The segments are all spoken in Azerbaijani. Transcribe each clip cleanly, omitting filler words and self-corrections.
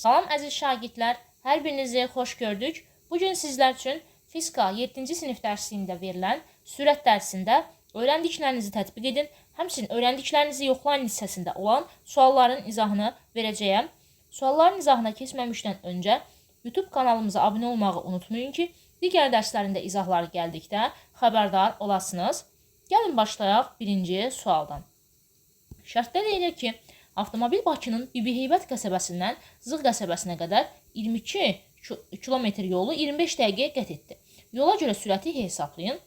Salam əziz şagirdlər, hər birinizi xoş gördük. Bugün sizlər üçün fizika 7-ci sinif dərsində verilən sürət dərsində öyrəndiklərinizi tətbiq edin. Həmçinin öyrəndiklərinizi yoxlayın hissəsində olan sualların izahını verəcəyəm. Sualların izahına keçməmişdən öncə YouTube kanalımıza abunə olmağı unutmayın ki, digər dərslərində izahları gəldikdə xəbərdar olasınız. Gəlin başlayaq birinci sualdan. Şərtdə deyilir ki, avtomobil Bakının Bibiheybət qəsəbəsindən Zığ qəsəbəsinə qədər 22 kilometr yolu 25 dəqiqəyə qət etdi. Yola görə sürəti hesablayın.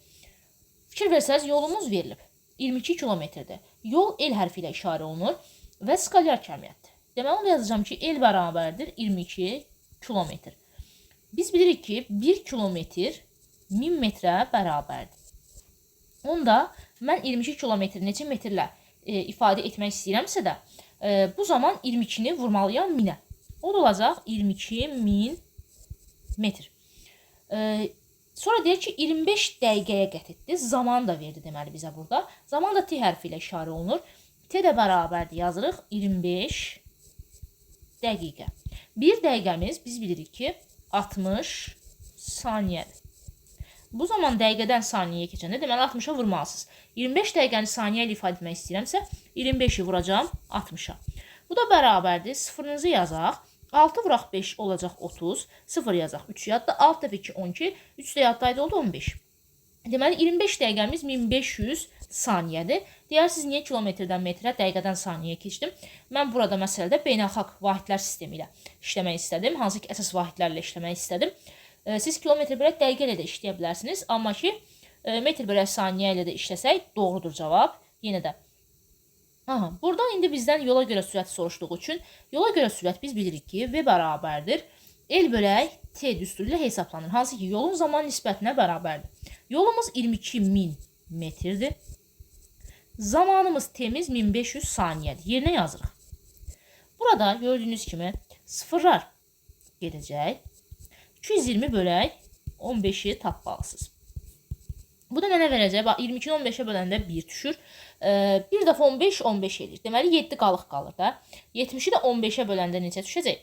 Fikir versəz, yolumuz verilib. 22 kilometrdir. Yol el hərfi ilə işarə olunur və skalyar kəmiyyətdir. Deməli, onu yazacağım ki, el bərabərdir 22 kilometr. Biz bilirik ki, 1 kilometr 1000 metrə bərabərdir. Onda mən 22 kilometr neçə metrlə ifadə etmək istəyirəmsə də, bu zaman 22-ni vurmalıyam 1000-ə. O da olacaq 22.000 metr. Sonra deyək ki, 25 dəqiqəyə qət etdi. Zaman da verdi deməli bizə burada. Zaman da T hərfi ilə işarə olunur. T də bərabərdir, yazırıq 25 dəqiqə. 1 dəqiqəmiz biz bilirik ki, 60 saniyədir. Bu zaman dəqiqədən saniyəyə keçəndə deməli 60-a vurmalısınız. 25 dəqiqəni saniyə ilə ifadə etmək istəyirəmsə 25-i vuracağım 60-a. Bu da bərabərdir. Sıfırınızı yazaq. 6 vuraq 5 olacaq 30. 0 yazaq 3 yadda. 6 dəfə 2 12. 3 də yaddaydı oldu 15. Deməli 25 dəqiqəmiz 1500 saniyədir. Deyirsiniz niyə kilometrdən metrə, dəqiqədən saniyəyə keçdim? Mən burada məsələdə beynəlxalq vahidlər sistemi ilə işləmək istədim. Hansı ki əsas vahidlərlə işləmək istədim. Siz kilometr bölək dəqiqə ilə də işləyə bilərsiniz. Amma ki, metr bölək saniyə ilə də işləsək doğrudur cavab. Yenə də. Buradan indi bizdən yola görə sürət soruşduğu üçün, yola görə sürət biz bilirik ki, V bərabərdir. El bölək T düsturu ilə hesablanır. Hansı ki, yolun zaman nisbətinə bərabərdir. Yolumuz 22.000 metrdir. Zamanımız T'miz 1500 saniyədir. Yerinə yazırıq. Burada gördüyünüz kimi sıfırlar gedəcək. 220 bölək 15-i tapmalısınız. Bu da mənə verəcək. 22-ni 15-ə böləndə 1 düşür. 1 dəfə 15, 15 edir. Deməli, 7 qalıq qalır da. 70-i də 15-ə böləndə neçə düşəcək?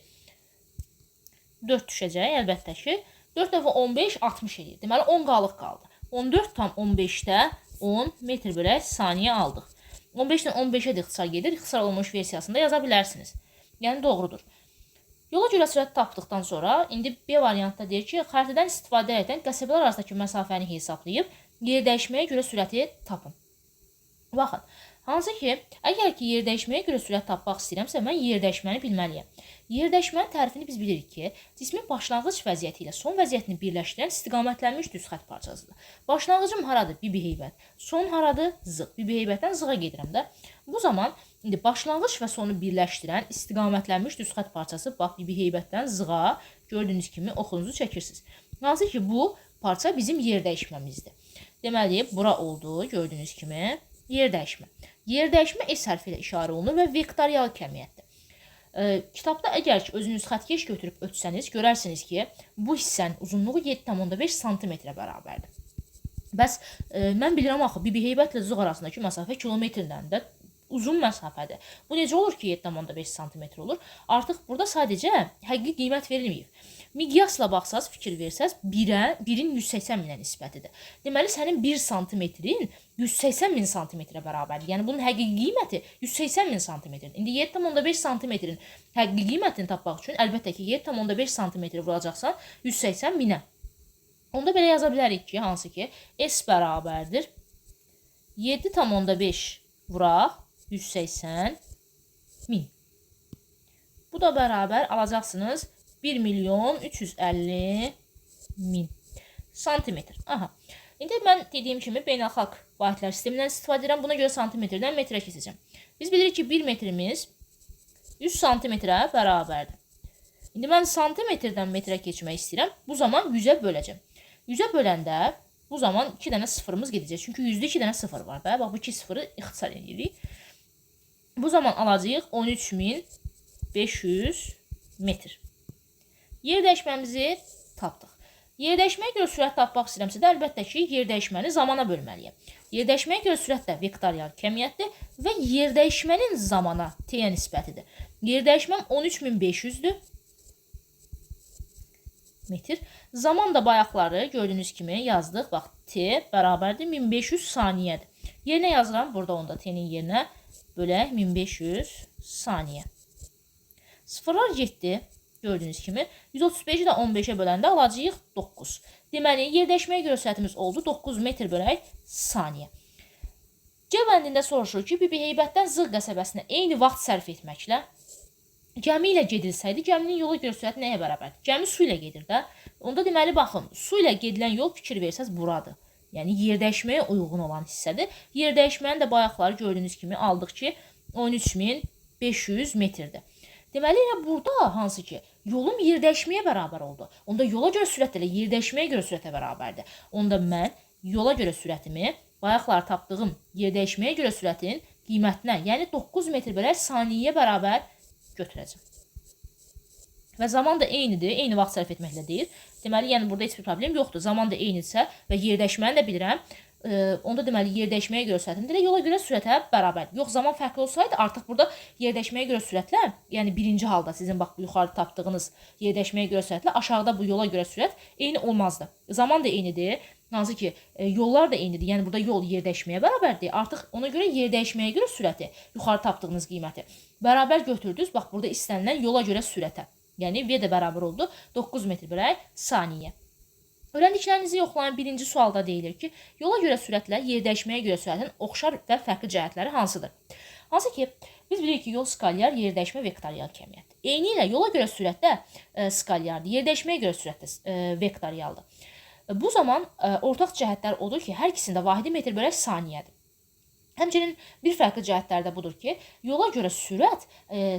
4 düşəcək, əlbəttə ki. 4 dəfə 15, 60 edir. Deməli, 10 qalıq qaldı. 14 tam 15-də 10 metr bölək saniyə aldıq. 15-dən 15-ə də ixtisar gedir. İxtisar olunmuş versiyasında yaza bilərsiniz. Yəni, doğrudur. Yola görə sürət tapdıqdan sonra, indi B variantda deyir ki, xəritədən istifadə edən qəsəbələr arasındakı məsafəni hesablayıb, yer dəyişməyə görə sürəti tapın. Baxın, hansı ki, əgər ki, yer dəyişməyə görə sürət tapmaq istəyirəmsə, mən yer dəyişməni bilməliyəm. Yer dəyişmənin tərifini biz bilirik ki, cismin başlanğıc vəziyyəti ilə son vəziyyətini birləşdirən istiqamətlənmiş düz xətt parçasıdır. Başlanğıcım haradır? Bibiheybət. Son haradır? Zığ. Bibiheybətdən Zığa gedirəm də. Bu zaman indi başlanğıc və sonu birləşdirən istiqamətlənmiş düz xətt parçası, bax, Bibiheybətdən Zığa gördüyünüz kimi oxunuzu çəkirsiniz. Hansı ki, bu parça bizim yer dəyişməmizdir. Deməli, bura oldu, gördüyünüz kimi yer dəyişmə. Yer dəyişmə S hərfi ilə işarə olunur və vektorial kəmiyyətdir. Kitabda əgər ki, özünüz xəttkeş götürüb ötsəniz, görərsiniz ki, bu hissənin uzunluğu 7,5 cm bərabərdir. Bəs mən bilirəm axı, Bibiheybət ilə Zığ arasındakı məsafə kilometrdən də uzun məsafədir. Bu necə olur ki, 7,5 cm olur? Artıq burada sadəcə həqiqi qiymət verilməyib. Miqyasla baxsaz, fikir versəz, 1-in 180 minə nisbətidir. Deməli, sənin 1 santimetrin 180 min santimetrə bərabərdir. Yəni, bunun həqiqi qiyməti 180 min santimetrdir. İndi 7,5 santimetrin həqiqi qiymətini tapmaq üçün, əlbəttə ki, 7,5 santimetri vuracaqsan 180 minə. Onda belə yaza bilərik ki, hansı ki, S bərabərdir. 7,5 vuraq 180 min. Bu da bərabər alacaqsınız 1.350.000 santimetr. İndi mən dediyim kimi beynəlxalq vahidlər sistemindən istifadə edirəm. Buna görə santimetrdən metrə keçəcəm. Biz bilirik ki, 1 metrimiz 100 santimetrə bərabərdir. İndi mən santimetrdən metrə keçmək istəyirəm. Bu zaman 100-ə böləcəm. 100-ə böləndə bu zaman 2 dənə sıfırımız gedəcək. Çünki 100-də 2 dənə sıfır var da. Bax, bu 2 sıfırı ixtisar edirik. Bu zaman alacağıq 13.500 metr. Yer dəyişməmizi tapdıq. Yer dəyişməyə görə sürət tapmaq istəyirəmsə də, əlbəttə ki, yer dəyişməni zamana bölməliyəm. Yer dəyişməyə görə sürət də vektorial kəmiyyətdir və yer dəyişmənin zamana T-yə nisbətidir. Yer dəyişməm 13.500-dür. metr. Zaman da bayaqları gördüyünüz kimi yazdıq. Bax, t bərabərdir 1500 saniyədir. Yerinə yazıram. Burada onda t-nin yerinə bölək 1500 saniyə. Sıfırlar getdi. Gördüyünüz kimi 135-i də 15-ə böləndə alacağıq 9. Deməli, yerdəşməyə görə sürətimiz oldu 9 metr bölək saniyə. C bəndində soruşur ki, Bibi Heybətdən Zığ qəsəbəsinə eyni vaxt sərf etməklə gəmi ilə gedilsəydi, gəminin yola görə sürəti nəyə bərabərdir? Gəmi su ilə gedir də. Onda deməli, baxın, su ilə gedilən yol fikir versəz buradır. Yəni, yerdəşməyə uyğun olan hissədir. Yerdəşmənin də bayaqları gördüyünüz kimi aldıq ki, 13500 metrdir. Deməli, burada hansı ki, yolum yerdəşməyə bərabər oldu. Onda yola görə sürət ilə yerdəşməyə görə sürətə bərabərdir. Onda mən yola görə sürətimi bayaqlar tapdığım yerdəşməyə görə sürətin qiymətinə, yəni 9 metr bölək saniyəyə bərabər götürəcəm. Və zaman da eynidir, eyni vaxt sərf etməklə deyir. Deməli, yəni burada heç bir problem yoxdur. Zaman da eynidirsə və yerdəşməni də bilirəm. Onda deməli, yerdəşməyə görə sürətim də yola görə sürətə bərabərdir. Yox, zaman fərqli olsaydı, artıq burada yerdəşməyə görə sürətlə, yəni birinci halda sizin bax, yuxarı tapdığınız yerdəşməyə görə sürətlə, aşağıda bu yola görə sürət eyni olmazdı. Zaman da eynidir. Hansı ki, yollar da eynidir. Yəni, burada yol yerdəşməyə bərabərdir. Artıq ona görə yerdəşməyə görə sürəti, yuxarı tapdığınız qiyməti bərabər götürdünüz. Bax, burada istənilən yola görə sürətə. Yəni, V də bərabər oldu 9 metr bölək saniyə. Öyrəndiklərinizi yoxlayan birinci sualda deyilir ki, yola görə sürətlə yerdəşməyə görə sürətin oxşar və fərqli cəhətləri hansıdır? Hansı ki, biz bilirik ki, yol skalyar, yerdəşmə vektorial kəmiyyətdir. Eyni ilə yola görə sürətdə skalyardır, yerdəşməyə görə sürətdə vektorialdır. Bu zaman ortaq cəhətlər odur ki, hər ikisində vahidi metr bölək saniyədir. Həmçinin bir fərqli cəhətlər də budur ki, yola görə sürət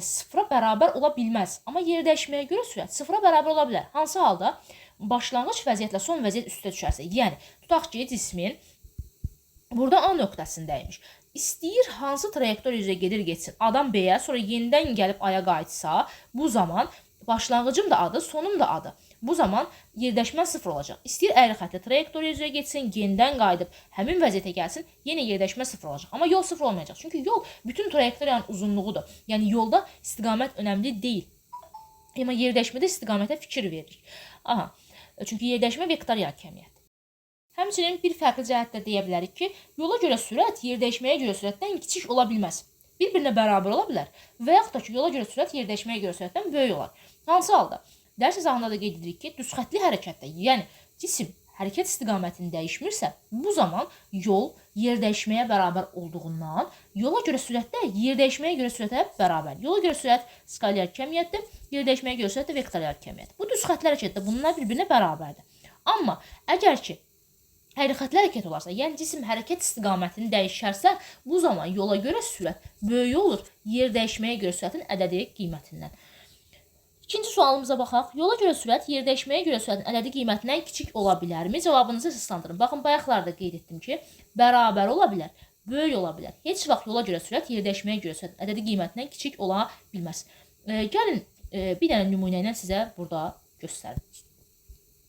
sıfıra bərabər ola bilməz. Amma yerdəşməyə görə sürət sıfıra bərabər ola bilər. Hansı halda? Başlanğıc vəziyyətlə son vəziyyət üstə düşərsə. Yəni, tutaq ki, cismin burada A nöqtəsindəymiş. İstəyir hansı trayektoriya üzrə gedir getsin. Adam B-yə, sonra yenidən gəlib A-ya qayıtsa, bu zaman başlanğıcım da adı, sonum da adı. Bu zaman yerdəşmə sıfır olacaq. İstəyir əyri xətli trayektoriya üzrə getsin, yenidən qayıdıb həmin vəziyyətə gəlsin, yenə yerdəşmə sıfır olacaq. Amma yol sıfır olmayacaq. Çünki yol bütün trayektoriyanın uzunluğudur. Yəni yolda istiqamət önəmli deyil. Amma yerdəşmədə istiqamətə fikir veririk. Aha. Çünki yerdəşmə vektorial kəmiyyətdir. Həmçinin bir fərqli cəhətdə deyə bilərik ki, yola görə sürət yerdəşməyə görə sürətdən kiçik ola bilməz. Bir-birinə bərabər ola bilər və yaxud da ki, yola görə sürət yerdəşməyə görə sürətdən böyük olar. Hansı halda? Dərs izahında da qeyd edirik ki, düzxətli hərəkətdə, yəni cisim hərəkət istiqamətini dəyişmirsə, bu zaman yol yerdəşməyə bərabər olduğundan yola görə sürətdə yerdəşməyə görə sürətə bərabər. Yola görə sürət skalyar kəmiyyətdir, yerdəşməyə görə sürət də vektorial kəmiyyətdir. Bu düzxətli hərəkətdə bunlar bir-birinə bərabərdir. Amma əgər ki, əyri-xətli hərəkət olarsa, yəni cisim hərəkət istiqamətini dəyişərsə, bu zaman yola görə sürət böyük olur yerdəşməyə görə sürətin ədədi qiymətindən. İkinci sualımıza baxaq. Yola görə sürət yerdəşməyə görə sürətin ədədi qiymətindən kiçik ola bilərmi? Cavabınızı əsaslandırın. Baxın, bayaqlarda qeyd etdim ki, bərabər ola bilər, böyük ola bilər. Heç vaxt yola görə sürət yerdəşməyə görə sürətin ədədi qiymətindən kiçik ola bilməz. Gəlin, bir dənə nümunə ilə sizə burada göstərim.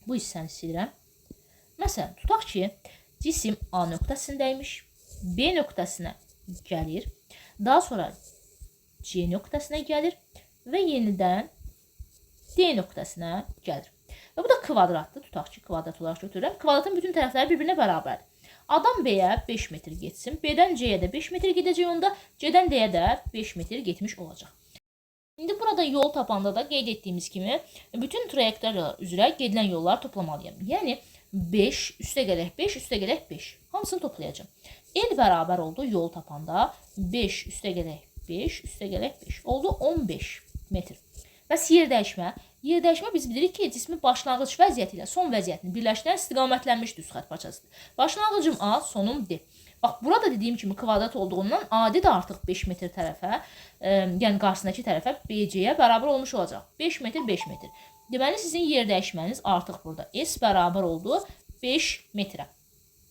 Bu hissəni silirəm. Məsələn, tutaq ki, cisim A nöqtəsindəymiş, B nöqtəsinə gəlir, daha sonra C nöqtəsinə gəlir və yenidən D nöqtəsinə gəlir. Və bu da kvadratdır. Tutaq ki, kvadrat olaraq götürürəm. Kvadratın bütün tərəfləri bir-birinə bərabərdir. Adam B-yə 5 metr getsin, B-dən C-yə də 5 metr gedəcək, onda C-dən D-yə də 5 metr getmiş olacaq. İndi burada yol tapanda da qeyd etdiyimiz kimi bütün trayektoriyalar üzrə gedilən yolları toplamalıyam. Yəni 5 üstə gələk 5 üstə gələk 5. Hamısını toplayacağım. L bərabər oldu yol tapanda 5 üstə gələk 5 üstə gələk 5. Oldu 15 metr. Bəs yerdəşmə. Yerdəşmə biz bilirik ki, cismin başlanğıc vəziyyəti ilə son vəziyyətini birləşdirən istiqamətlənmiş düzxət parçasıdır. Başlanğıcım A, sonum D. Bax, burada dediyim kimi kvadrat olduğundan AD də artıq 5 metr tərəfə, yəni qarşısındakı tərəfə BC-yə bərabər olmuş olacaq. 5 metr, 5 metr. Deməli, sizin yerdəşməniz artıq burada S bərabər oldu 5 metrə.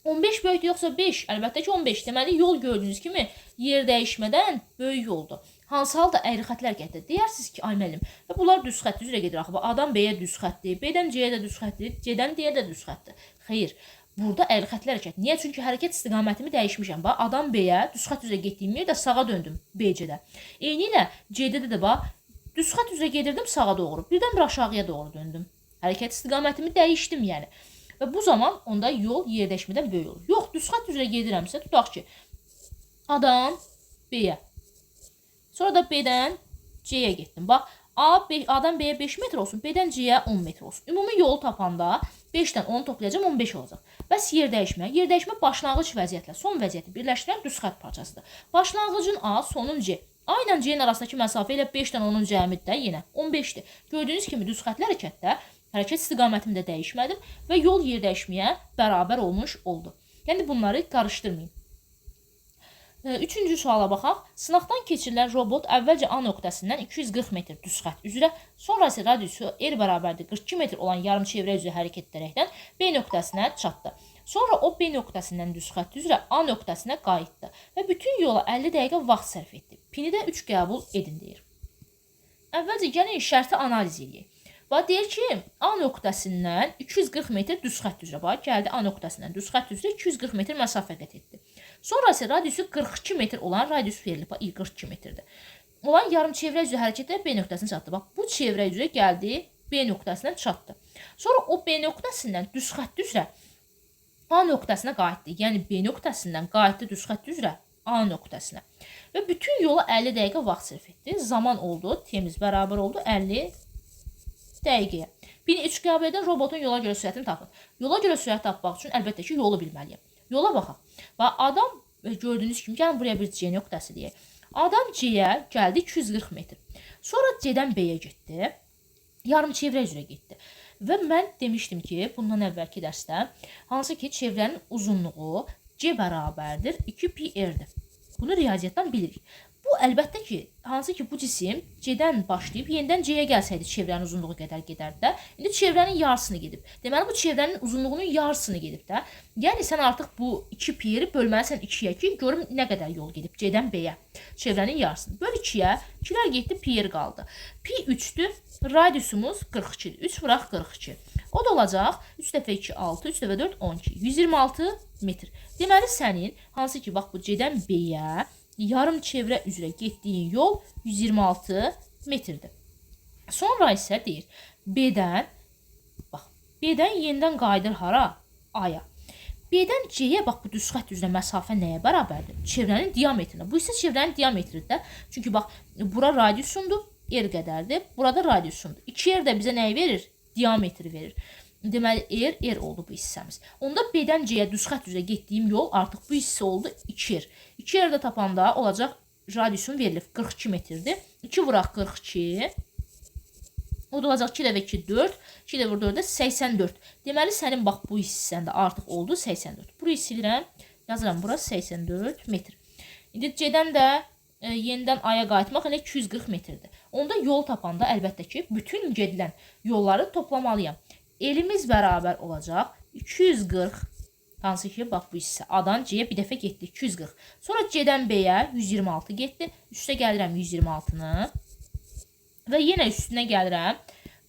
15 böyükdür yoxsa 5? Əlbəttə ki 15. Deməli, yol gördüyünüz kimi yerdəyişmədən böyük yoldur. Hansı halda əyri xətli hərəkətdir? Deyirsiniz ki, ay müəllim, və bunlar düz xətt üzrə gedir axı. Adam B-yə düz xətdir, B-dən C-yə də düz xətdir, C-dən D-yə də düz xətdir. Xeyr, burada əyri xətli hərəkət. Niyə? Çünki hərəkət istiqamətimi dəyişmişəm. Bax, adam B-yə düz xətt üzrə getdiyim yerdə sağa döndüm B-C-də. Eyni ilə C-də də bax, düz xətt üzrə gedirdim sağa doğru. Birdən bir aşağıya doğru döndüm. Hərəkət istiqamətimi dəyişdim yəni. Və bu zaman onda yol yerdəyişmədən böyük olur. Yox, düz xətt üzrə gedirəmsə, tutaq ki, A-dan B-yə. Sonra da B-dən C-yə getdim. Bax, A-dan B-yə 5 metr olsun, B-dən C-yə 10 metr olsun. Ümumi yolu tapanda 5-dən 10 toplayacağım, 15 olacaq. Bəs yerdəyişmə. Yerdəyişmə başlanğıc vəziyyətlə son vəziyyəti birləşdirən düz xətt parçasıdır. Başlanğıcın A, sonun C. A ilə C-nin arasındakı məsafə ilə 5-dən 10-un cəmidi də yenə 15-dir. Gördüyünüz kimi düz xəttli hərəkətdə hərəkət istiqamətimi də dəyişmədim və yol yerdəyişməyə bərabər olmuş oldu. Yəni bunları qarışdırmayın. Üçüncü suala baxaq. Sınaqdan keçirilən robot əvvəlcə A nöqtəsindən 240 metr düz xətt üzrə, sonra isə radiusu R bərabərdir 42 metr olan yarımçevrə üzrə hərəkət edərəkdən B nöqtəsinə çatdı. Sonra o B nöqtəsindən düz xətt üzrə A nöqtəsinə qayıtdı və bütün yola 50 dəqiqə vaxt sərf etdi. Pini də 3 qəbul edin deyir. Əvvəlcə gəlin şərti analiz edək. Bax, deyir ki, A nöqtəsindən 240 metr düz xətt üzrə. Bax, gəldi A nöqtəsindən düz xətt üzrə 240 metr məsafə qət etdi. Sonra isə radiusu 42 metr olan radius verilib. Bax, 42 metrdir. Olan yarım çevrə üzrə hərəkətdə B nöqtəsinə çatdı. Bax, bu çevrə üzrə gəldi, B nöqtəsinə çatdı. Sonra o B nöqtəsindən düz xətt üzrə A nöqtəsinə qayıtdı. Yəni, B nöqtəsindən qayıtdı düz xətt üzrə A nöqtəsinə. Və bütün yola 50 dəqiqə vaxt sərf etdi. Zaman oldu, temiz bərabər oldu 50 dəqiqəyə. Pini 3 qəbul edən robotun yola görə sürətini tapın. Yola görə sürət tapmaq üçün əlbəttə ki, yolu bilməliyəm. Yola baxaq. Bax, adam gördüyünüz kimi, gəlin buraya bir C nöqtəsi deyək. Adam C-yə gəldi 240 metr. Sonra C-dən B-yə getdi. Yarım çevrə üzrə getdi. Və mən demişdim ki, bundan əvvəlki dərsdə, hansı ki, çevrənin uzunluğu C bərabərdir 2pi R-dir. Bunu riyaziyyatdan bilirik. Bu, əlbəttə ki, hansı ki, bu cisim C-dən başlayıb, yenidən C-yə gəlsəydi çevrənin uzunluğu qədər gedərdi də. İndi çevrənin yarısını gedib. Deməli, bu çevrənin uzunluğunun yarısını gedib də. Yəni, sən artıq bu 2pi R-i bölməlisən 2-yə ki, görüm nə qədər yol gedib C-dən B-yə. Çevrənin yarısını. Böl 2-yə, 2-lər getdi, pi R qaldı. Pi 3-dür, radiusumuz 42-dir. 3 vuraq 42. O da olacaq 3 dəfə 2, 6, 3 dəfə 4, 12. 126 metr. Deməli, sənin, hansı ki, bax, bu C-dən B-yə yarım çevrə üzrə getdiyin yol 126 metrdir. Sonra isə deyir, B-dən yenidən qayıdır hara? A-ya. B-dən C-yə, bax, bu düz xətt üzrə məsafə nəyə bərabərdir? Çevrənin diametrinə. Bu isə çevrənin diametridir. Çünki, bax, bura radiusumdur, R qədərdir. Burada radiusumdur. 2R də bizə nəyi verir? Diametri verir. Deməli, R oldu bu hissəmiz. Onda B-dən C-yə düz xətt üzrə getdiyim yol artıq bu hissə oldu 2R. 2R-də tapanda olacaq radiusum verilib 42 metrdir. 2 vuraq 42. O da olacaq 2 dəfə 2, 4. 2 dəfə 4-də 84. Deməli, sənin bax bu hissəndə artıq oldu 84. Burayı silirəm. Yazıram, burası 84 metr. İndi C-dən də yenidən A-ya qayıtmaq elə 240 metrdir. Onda yol tapanda əlbəttə ki, bütün gedilən yolları toplamalıyam. Elimiz bərabər olacaq 240, hansı ki, bax bu hissə A-dan C-yə bir dəfə getdi, 240. Sonra C-dən B-yə 126 getdi, üstə gəlirəm 126-nı və yenə üstünə gəlirəm,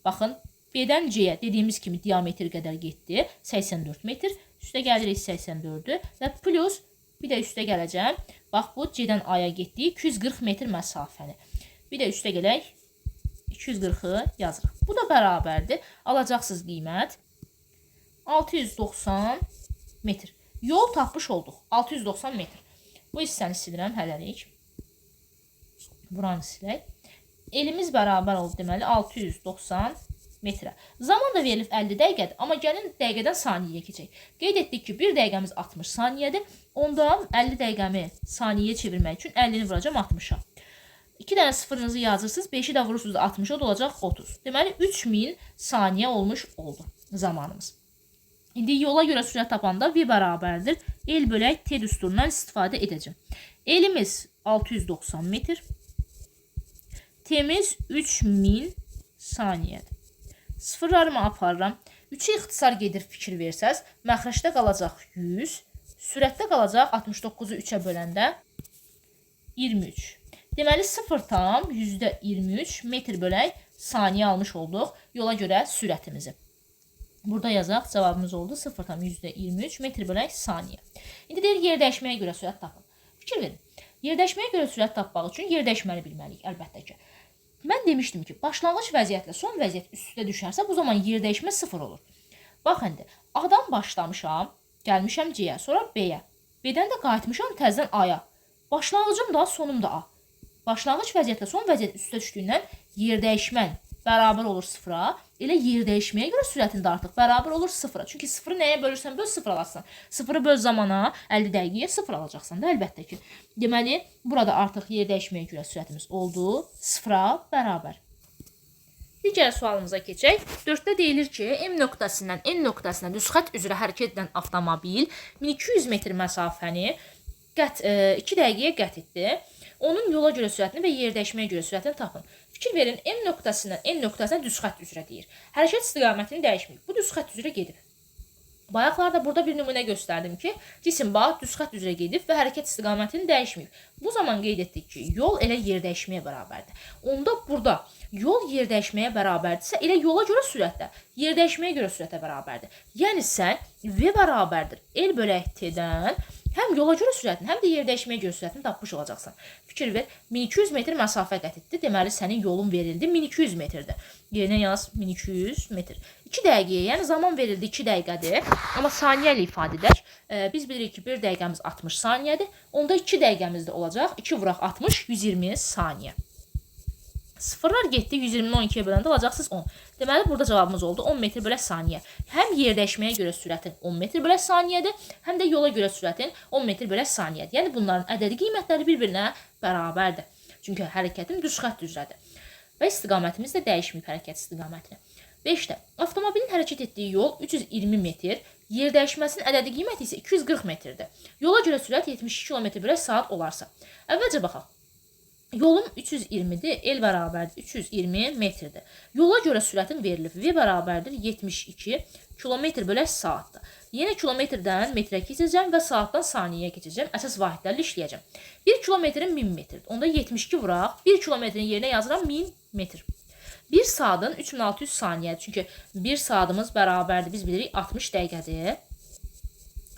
baxın, B-dən C-yə dediyimiz kimi diametr qədər getdi, 84 metr, üstə gəlirik 84-ü və plus bir də üstə gələcəm, bax bu C-dən A-ya getdi, 240 metr məsafəni. Bir də üstə gələk, 240-ı yazırıq. Bu da bərabərdir. Alacaqsız qiymət 690 metr. Yol tapmış olduq. 690 metr. Bu hissəni silirəm hələlik. Buranı silək. Elimiz bərabər oldu deməli 690 metrə. Zaman da verilib 50 dəqiqədir. Amma gəlin dəqiqədən saniyəyə keçək. Qeyd etdik ki, 1 dəqiqəmiz 60 saniyədir. Ondan 50 dəqiqəmi saniyəyə çevirmək üçün 50-ni vuracam 60-a. 2 dənə sıfırınızı yazırsınız, 5-i də vurursunuz 60-a, da olacaq 30. Deməli, 3000 saniyə olmuş oldu zamanımız. İndi yola görə sürət tapanda V bərabərdir. El bölək T düsturundan istifadə edəcəm. Elimiz 690 metr. T'miz 3000 saniyədir. Sıfırlarımı aparıram. 3-ü ixtisar gedir fikir versəz, məxrəcdə qalacaq 100, sürətdə qalacaq 69-u 3-ə böləndə 23. Deməli, 0,23 metr bölək saniyə almış olduq yola görə sürətimizi. Burada yazaq, cavabımız oldu 0,23 metr bölək saniyə. İndi deyir, yerdəyişməyə görə sürət tapın. Fikir verin. Yerdəyişməyə görə sürət tapmaq üçün yerdəyişməni bilməliyik, əlbəttə ki. Mən demişdim ki, başlanğıc vəziyyətlə son vəziyyət üst-üstə düşərsə, bu zaman yer dəyişmə 0 olur. Bax indi, A-dan başlamışam, gəlmişəm C-yə, sonra B-yə. B-dən də qayıtmışam təzədən A-ya. Başlanğıcım da, sonum da A. Başlanğıc vəziyyətlə son vəziyyət üstə düşdüyündən yer dəyişmən bərabər olur 0-a. Elə yer dəyişməyə görə sürətin də artıq bərabər olur 0-a. Çünki 0-ı nəyə bölürsən, böl 0 alarsan. 0-ı böl zamana, 50 dəqiqəyə 0 alacaqsan da əlbəttə ki. Deməli, burada artıq yer dəyişməyə görə sürətimiz oldu 0-a bərabər. Digər sualımıza keçək. 4-də deyilir ki, M nöqtəsindən N nöqtəsinə düz xətt üzrə hərəkət edən avtomobil 1200 metr məsafəni 2 dəqiqəyə qət etdi. Onun yola görə sürətini və yer dəyişməyə görə sürətini tapın. Fikir verin, M nöqtəsindən N nöqtəsinə düz xətt üzrə deyir. Hərəkət istiqamətini dəyişməyib. Bu düz xətt üzrə gedib. Bayaqlarda burada bir nümunə göstərdim ki, cisim bax düz xətt üzrə gedib və hərəkət istiqamətini dəyişməyib. Bu zaman qeyd etdik ki, yol elə yer dəyişməyə bərabərdir. Onda burada yol yer dəyişməyə bərabərdirsə, elə yola görə sürət də yer dəyişməyə görə sürətə bərabərdir. Yəni sən V bərabərdir L bölək T-dən həm yola görə sürətini, həm də yer dəyişməyə görə sürətini tapmış olacaqsan. Fikir ver, 1200 metr məsafə qət etdi. Deməli, sənin yolun verildi 1200 metrdir. Yerinə yaz 1200 metr. 2 dəqiqəyə, yəni zaman verildi 2 dəqiqədir. Amma saniyə ilə ifadə edək. Biz bilirik ki, 1 dəqiqəmiz 60 saniyədir. Onda 2 dəqiqəmiz də olacaq. 2 vuraq 60, 120 saniyə. Sıfırlar getdi, 120-ni 12-yə böləndə alacaqsınız 10. Deməli, burada cavabımız oldu 10 metr bölək saniyə. Həm yer dəyişməyə görə sürətin 10 metr bölək saniyədir, həm də yola görə sürətin 10 metr bölək saniyədir. Yəni, bunların ədədi qiymətləri bir-birinə bərabərdir. Çünki hərəkətim düz xətt üzrədir. Və istiqamətimiz də dəyişməyib hərəkət istiqamətini. 5-də, avtomobilin hərəkət etdiyi yol 320 metr, yer dəyişməsinin ədədi qiyməti isə 240 metrdir. Yola görə sürət 72 km bölək saat olarsa. Əvvəlcə baxaq. Yolum 320-dir, L bərabərdir 320 metrdir. Yola görə sürətim verilib. V bərabərdir 72 km bölək saatdır. Yenə kilometrdən metrə keçəcəm və saatdan saniyəyə keçəcəm. Əsas vahidlərlə işləyəcəm. 1 kilometrin 1000 metrdir. Onda 72 vuraq. 1 kilometrin yerinə yazıram 1000 metr. 1 saatın 3600 saniyədir. Çünki 1 saatımız bərabərdir. Biz bilirik 60 dəqiqədir.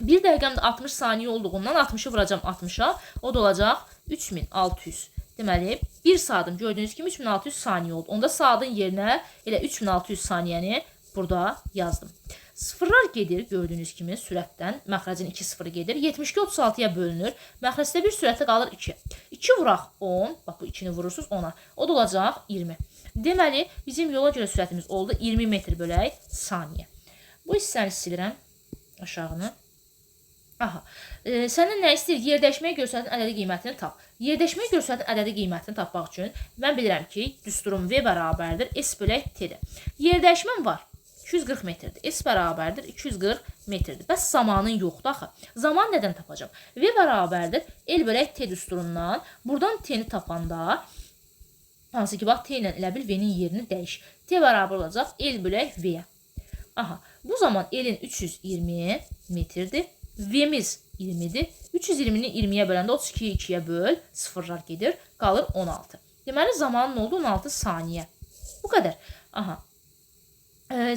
1 dəqiqəmdə 60 saniyə olduğundan 60-ı vuracam 60-a. O da olacaq 3600. Deməli, 1 saatım gördüyünüz kimi 3600 saniyə oldu. Onda saatın yerinə elə 3600 saniyəni burada yazdım. Sıfırlar gedir gördüyünüz kimi sürətdən. Məxrəcin 2 sıfırı gedir. 72 36-ya bölünür. Məxrəcdə bir sürətli qalır 2. 2 vuraq 10. Bax bu 2-ni vurursunuz 10-a. O da olacaq 20. Deməli, bizim yola görə sürətimiz oldu 20 metr bölək saniyə. Bu hissəni silirəm aşağını. Aha. Sənin nə istəyir? Yer dəyişməyə görə sürətin ədədi qiymətini tap. Yer dəyişməyə görə sürətin ədədi qiymətini tapmaq üçün mən bilirəm ki, düsturum V bərabərdir S bölək T-dir. Yer dəyişməm var. 240 metrdir. S bərabərdir 240 metrdir. Bəs zamanın yoxdur axı. Zaman nədən tapacam? V bərabərdir L bölək T düsturundan. Buradan T-ni tapanda hansı ki, bax, T ilə elə bil V-nin yerini dəyiş. T bərabər olacaq L bölək V-yə. Aha. Bu zaman L-in 320 metrdir. V-miz 20-dir. 320-ni 20-yə böləndə 32-yə 2-yə böl, sıfırlar gedir, qalır 16. Deməli, zamanın oldu 16 saniyə. Bu qədər. Aha.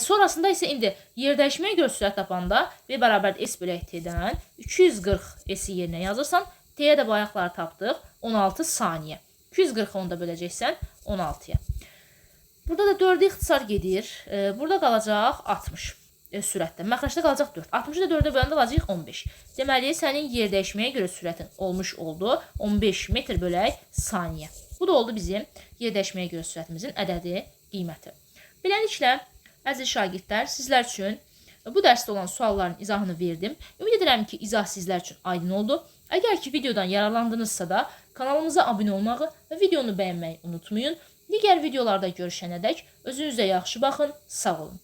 Sonrasında isə indi yer dəyişməyə görə sürət tapanda V bərabərdir S bölək T-dən 240 S-i yerinə yazırsan, T-yə də bayaqları tapdıq 16 saniyə. 240-ı onda böləcəksən 16-ya. Burada da 4-ə ixtisar gedir. Burada qalacaq 60. Sürətdə. Məxrəcdə qalacaq 4. 60-ı da 4-ə böləndə qalacaq 15. Deməli, sənin yer dəyişməyə görə sürətin olmuş oldu 15 metr bölək saniyə. Bu da oldu bizim yer dəyişməyə görə sürətimizin ədədi qiyməti. Beləliklə, əziz şagirdlər, sizlər üçün bu dərsdə olan sualların izahını verdim. Ümid edirəm ki, izah sizlər üçün aydın oldu. Əgər ki, videodan yararlandınızsa da kanalımıza abunə olmağı və videonu bəyənməyi unutmayın. Digər videolarda görüşənədək özünüzə yaxşı baxın, sağ olun.